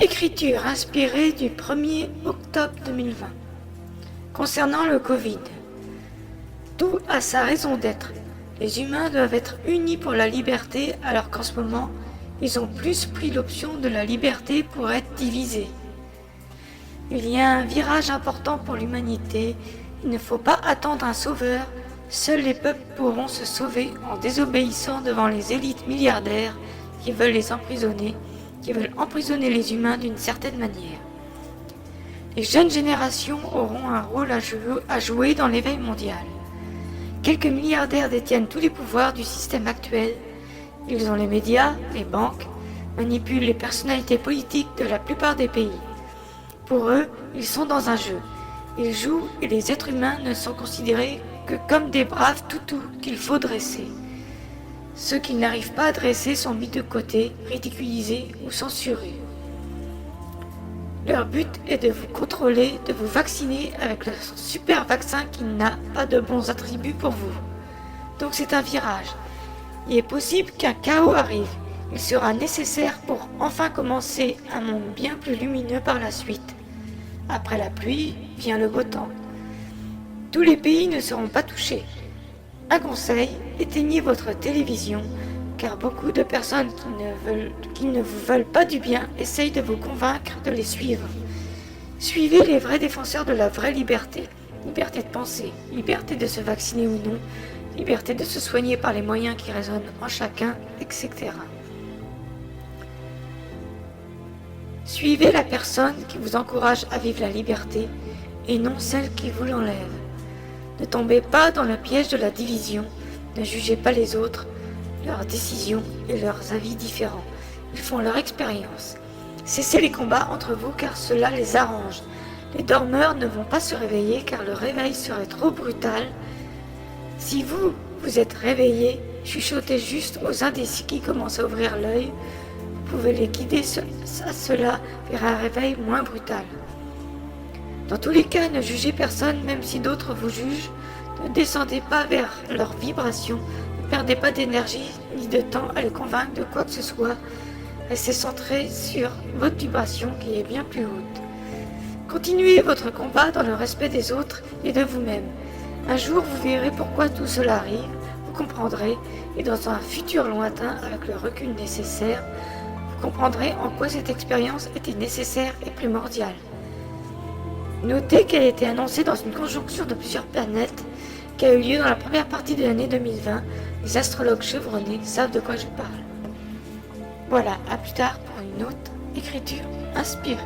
Écriture inspirée du 1er octobre 2020. Concernant le Covid, tout a sa raison d'être. Les humains doivent être unis pour la liberté alors qu'en ce moment, ils ont plus pris l'option de la liberté pour être divisés. Il y a un virage important pour l'humanité. Il ne faut pas attendre un sauveur. Seuls les peuples pourront se sauver en désobéissant devant les élites milliardaires qui veulent les emprisonner, qui veulent emprisonner les humains d'une certaine manière. Les jeunes générations auront un rôle à jouer dans l'éveil mondial. Quelques milliardaires détiennent tous les pouvoirs du système actuel. Ils ont les médias, les banques, manipulent les personnalités politiques de la plupart des pays. Pour eux, ils sont dans un jeu. Ils jouent et les êtres humains ne sont considérés que comme des braves toutous qu'il faut dresser. Ceux qu'ils n'arrivent pas à dresser sont mis de côté, ridiculisés ou censurés. Leur but est de vous contrôler, de vous vacciner avec le super vaccin qui n'a pas de bons attributs pour vous. Donc c'est un virage. Il est possible qu'un chaos arrive. Il sera nécessaire pour enfin commencer un monde bien plus lumineux par la suite. Après la pluie, vient le beau temps. Tous les pays ne seront pas touchés. Un conseil, éteignez votre télévision, car beaucoup de personnes qui ne vous veulent pas du bien essayent de vous convaincre de les suivre. Suivez les vrais défenseurs de la vraie liberté. Liberté de penser, liberté de se vacciner ou non, liberté de se soigner par les moyens qui résonnent en chacun, etc. Suivez la personne qui vous encourage à vivre la liberté et non celle qui vous l'enlève. Ne tombez pas dans le piège de la division, ne jugez pas les autres, leurs décisions et leurs avis différents. Ils font leur expérience. Cessez les combats entre vous car cela les arrange. Les dormeurs ne vont pas se réveiller car le réveil serait trop brutal. Si vous êtes réveillés, chuchotez juste aux indécis qui commencent à ouvrir l'œil. Vous pouvez les guider à cela vers un réveil moins brutal. Dans tous les cas, ne jugez personne, même si d'autres vous jugent. Ne descendez pas vers leurs vibrations. Ne perdez pas d'énergie ni de temps à les convaincre de quoi que ce soit. Restez centré sur votre vibration qui est bien plus haute. Continuez votre combat dans le respect des autres et de vous-même. Un jour, vous verrez pourquoi tout cela arrive. Vous comprendrez, et dans un futur lointain, avec le recul nécessaire, vous comprendrez en quoi cette expérience était nécessaire et primordiale. Notez qu'elle a été annoncée dans une conjonction de plusieurs planètes qui a eu lieu dans la première partie de l'année 2020. Les astrologues chevronnés savent de quoi je parle. Voilà, à plus tard pour une autre écriture inspirée.